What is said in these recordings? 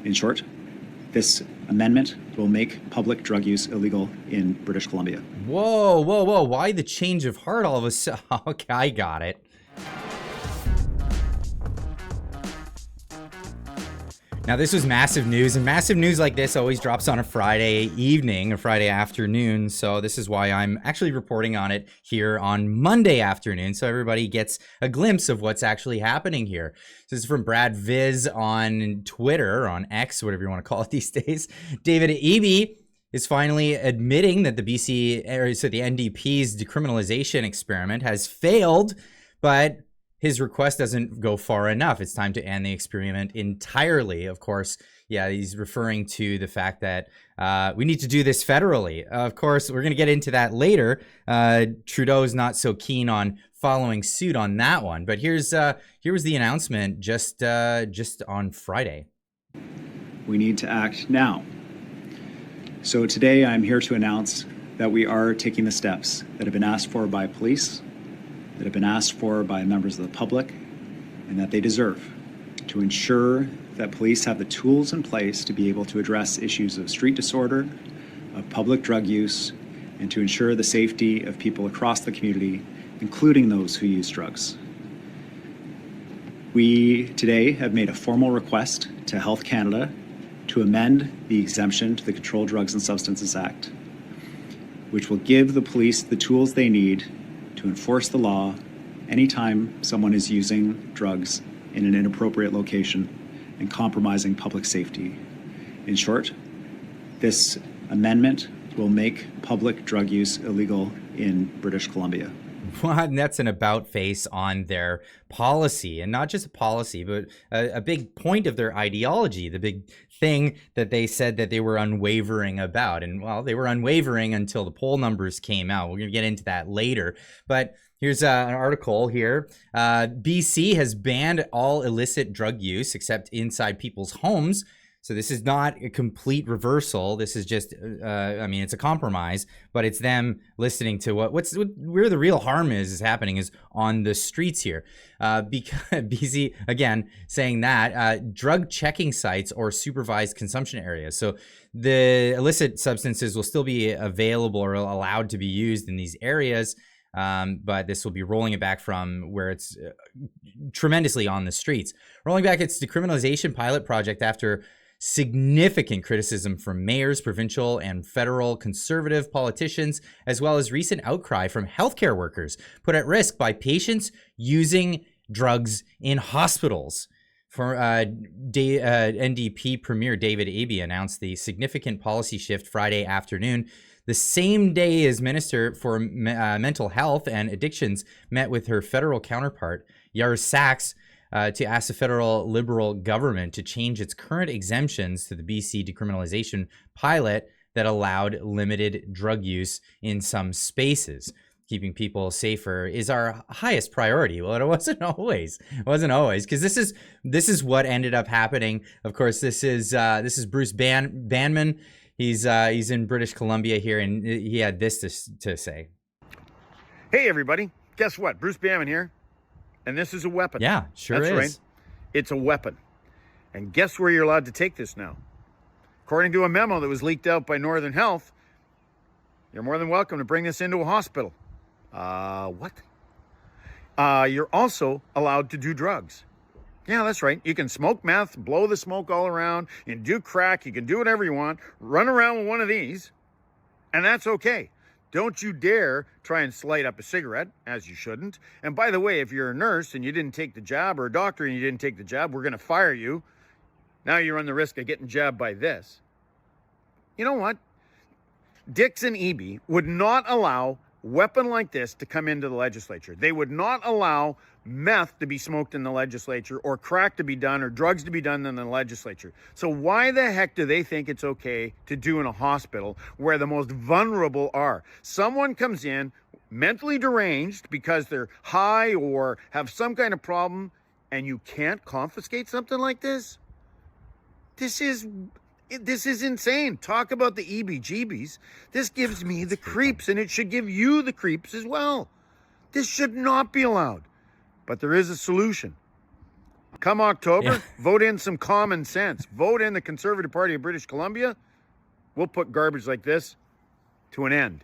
In short, this amendment will make public drug use illegal in British Columbia. Whoa, whoa, whoa. Why the change of heart all of a sudden? Okay, I got it. Now, this was massive news, and massive news like this always drops on a Friday evening or Friday afternoon. So this is why I'm actually reporting on it here on Monday afternoon, so everybody gets a glimpse of what's actually happening here. This is from Brad Viz on Twitter, on X, whatever you want to call it these days. David Eby is finally admitting that the the NDP's decriminalization experiment has failed, but his request doesn't go far enough. It's time to end the experiment entirely. Of course, yeah, he's referring to the fact that we need to do this federally. Of course, we're going to get into that later. Trudeau is not so keen on following suit on that one. But here was the announcement just on Friday. We need to act now. So today I'm here to announce that we are taking the steps that have been asked for by police, that have been asked for by members of the public, and that they deserve, to ensure that police have the tools in place to be able to address issues of street disorder, of public drug use, and to ensure the safety of people across the community, including those who use drugs. We today have made a formal request to Health Canada to amend the exemption to the Controlled Drugs and Substances Act, which will give the police the tools they need to enforce the law anytime someone is using drugs in an inappropriate location and compromising public safety. In short, this amendment will make public drug use illegal in British Columbia. And that's an about face on their policy, and not just a policy, but a big point of their ideology, the big thing that they said that they were unwavering about. And well, they were unwavering until the poll numbers came out. We're going to get into that later. But here's an article here. BC has banned all illicit drug use except inside people's homes. So this is not a complete reversal. This is just, it's a compromise, but it's them listening to where the real harm is happening is on the streets here. Because BC, again, saying that drug checking sites or supervised consumption areas. So the illicit substances will still be available or allowed to be used in these areas. But this will be rolling it back from where it's tremendously on the streets. Rolling back its decriminalization pilot project after significant criticism from mayors, provincial and federal conservative politicians, as well as recent outcry from healthcare workers put at risk by patients using drugs in hospitals. For NDP Premier David Eby announced the significant policy shift Friday afternoon, the same day as Minister for Mental Health and Addictions met with her federal counterpart, Yair Sachs, to ask the federal Liberal government to change its current exemptions to the BC decriminalization pilot that allowed limited drug use in some spaces. Keeping people safer is our highest priority. Well, it wasn't always. It wasn't always, because this is what ended up happening. Of course, this is Bruce Banman. He's in British Columbia here, and he had this to say. Hey, everybody. Guess what? Bruce Banman here. And this is a weapon. Yeah, sure is. That's right. It's a weapon. And guess where you're allowed to take this now? According to a memo that was leaked out by Northern Health, you're more than welcome to bring this into a hospital. What? You're also allowed to do drugs. Yeah, that's right. You can smoke meth, blow the smoke all around, you can do crack, you can do whatever you want, run around with one of these, and that's okay. Don't you dare try and light up a cigarette, as you shouldn't. And by the way, if you're a nurse and you didn't take the job, or a doctor and you didn't take the job, we're going to fire you. Now you run the risk of getting jabbed by this. You know what? Dix and Eby would not allow a weapon like this to come into the legislature. They would not allow meth to be smoked in the legislature, or crack to be done, or drugs to be done in the legislature. So why the heck do they think it's okay to do in a hospital where the most vulnerable are? Someone comes in mentally deranged because they're high or have some kind of problem, and you can't confiscate something like this? This is insane. Talk about the EBGBs. This gives me the creeps, and it should give you the creeps as well. This should not be allowed. But there is a solution. Come October, Yeah. vote in some common sense. Vote in the Conservative Party of British Columbia. We'll put garbage like this to an end.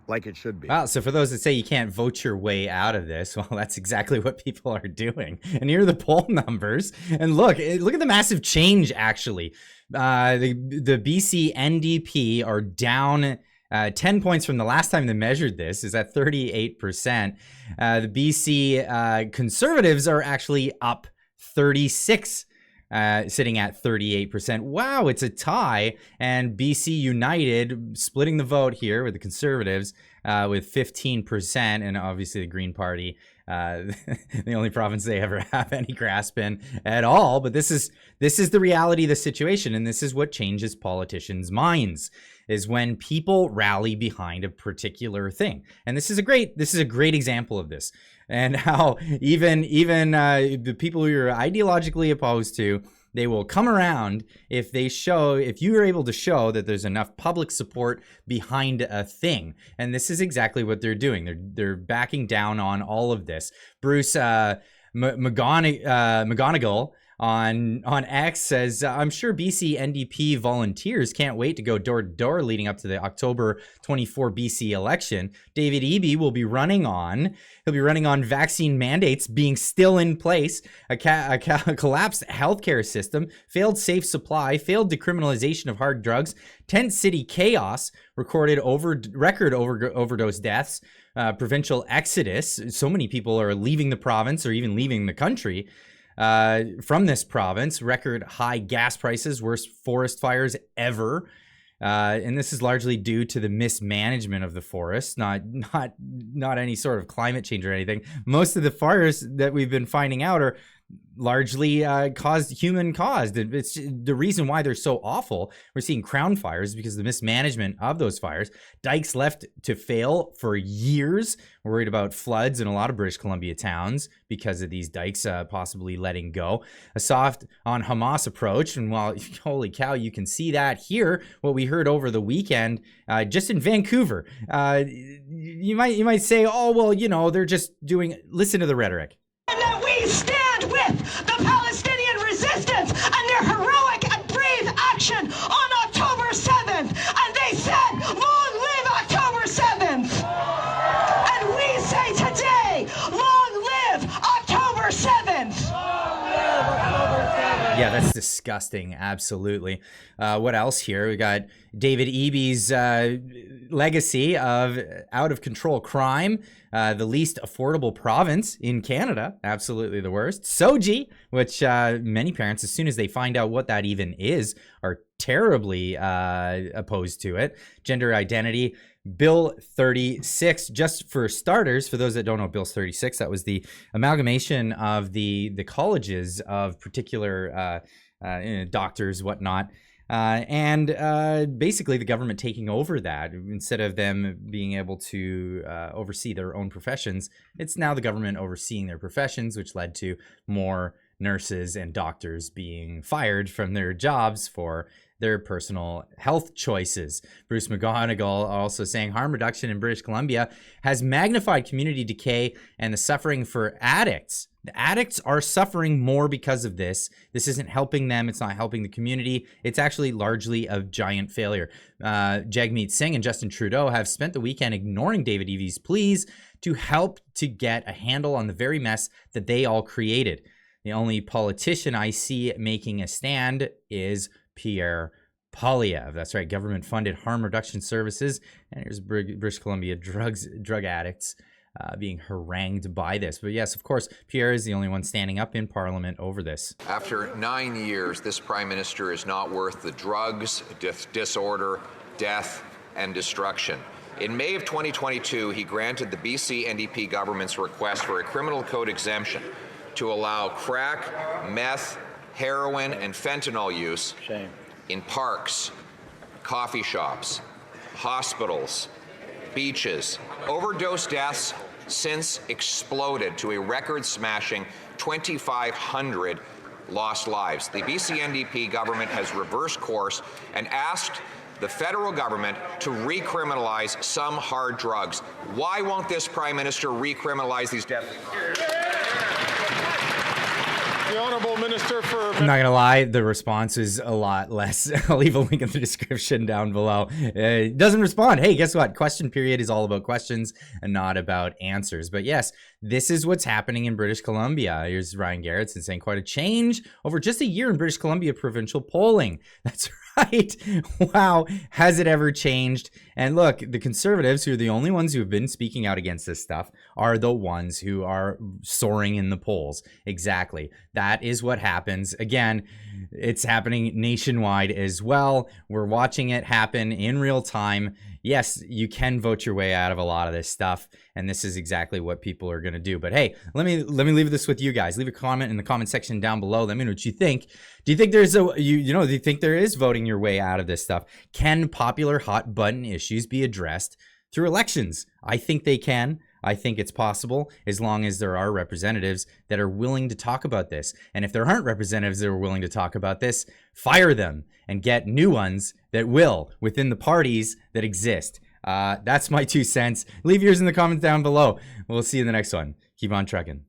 Like it should be. Wow. So for those that say you can't vote your way out of this, well, that's exactly what people are doing. And here are the poll numbers. And look at the massive change, actually. The BC NDP are down 10 points from the last time they measured this, is at 38%. The BC Conservatives are actually up 36, sitting at 38%. Wow, it's a tie. And BC United splitting the vote here with the Conservatives with 15%. And obviously the Green Party, the only province they ever have any grasp in at all. But this is the reality of the situation. And this is what changes politicians' minds, is when people rally behind a particular thing. And this is a great example of this. And how even the people who you're ideologically opposed to, they will come around if you are able to show that there's enough public support behind a thing. And this is exactly what they're doing. They're backing down on all of this. Bruce McGonigal on X says, I'm sure BC NDP volunteers can't wait to go door to door leading up to the October 24 BC election. David Eby will be running on vaccine mandates being still in place, a collapsed healthcare system, failed safe supply, failed decriminalization of hard drugs, tent city chaos, record overdose deaths, provincial exodus. So many people are leaving the province or even leaving the country from this province, record high gas prices, worst forest fires ever. And this is largely due to the mismanagement of the forest, not any sort of climate change or anything. Most of the fires that we've been finding out are largely human caused. It's the reason why they're so awful. We're seeing crown fires because of the mismanagement of those fires. Dikes left to fail for years. We're worried about floods in a lot of British Columbia towns because of these dikes possibly letting go. A soft on Hamas approach, and while holy cow, you can see that here. What we heard over the weekend, just in Vancouver, you might say, oh well, they're just doing. Listen to the rhetoric. And that we stand with the Palestinian resistance and their heroic and brave action on October 7th. And they said, long live October 7th. And we say today, long live October 7th. Yeah, that's disgusting. Absolutely. What else here? We got David Eby's legacy of out of control crime, the least affordable province in Canada. Absolutely the worst. Soji, which many parents, as soon as they find out what that even is, are terribly opposed to it. Gender identity. Bill 36, just for starters, for those that don't know, Bill 36, that was the amalgamation of the colleges of particular doctors, whatnot, and basically the government taking over that. Instead of them being able to oversee their own professions, it's now the government overseeing their professions, which led to more nurses and doctors being fired from their jobs for their personal health choices. Bruce McGonigal also saying harm reduction in British Columbia has magnified community decay and the suffering for addicts. The addicts are suffering more because of this. This isn't helping them. It's not helping the community. It's actually largely a giant failure. Jagmeet Singh and Justin Trudeau have spent the weekend ignoring David Eby's pleas to help to get a handle on the very mess that they all created. The only politician I see making a stand is Pierre Poilievre. That's right, government-funded harm reduction services. And here's British Columbia drug addicts being harangued by this. But yes, of course, Pierre is the only one standing up in Parliament over this. After 9 years, this Prime Minister is not worth the drugs, disorder, death, and destruction. In May of 2022, he granted the BC NDP government's request for a criminal code exemption to allow crack, meth, heroin, and fentanyl use in parks, coffee shops, hospitals, beaches. Overdose deaths since exploded to a record-smashing 2,500 lost lives. The BC NDP government has reversed course and asked the federal government to recriminalize some hard drugs. Why won't this Prime Minister recriminalize these deadly drugs? The Honourable Minister for... I'm not gonna lie, the response is a lot less. I'll leave a link in the description down below. It doesn't respond. Hey, guess what? Question period is all about questions and not about answers. But yes, this is what's happening in British Columbia. Here's Ryan Garrettson saying quite a change over just a year in British Columbia provincial polling. That's right. Wow. Has it ever changed? And look, the Conservatives, who are the only ones who have been speaking out against this stuff, are the ones who are soaring in the polls. Exactly. That is what happens. Again, it's happening nationwide as well. We're watching it happen in real time. Yes, you can vote your way out of a lot of this stuff, and this is exactly what people are going to do. But hey, let me leave this with you guys. Leave a comment in the comment section down below. Let me know what you think. Do you think there's do you think there is voting your way out of this stuff? Can popular hot button issues be addressed through elections? I think they can. I think it's possible, as long as there are representatives that are willing to talk about this. And if there aren't representatives that are willing to talk about this, fire them and get new ones that will within the parties that exist. That's my 2 cents. Leave yours in the comments down below. We'll see you in the next one. Keep on trucking.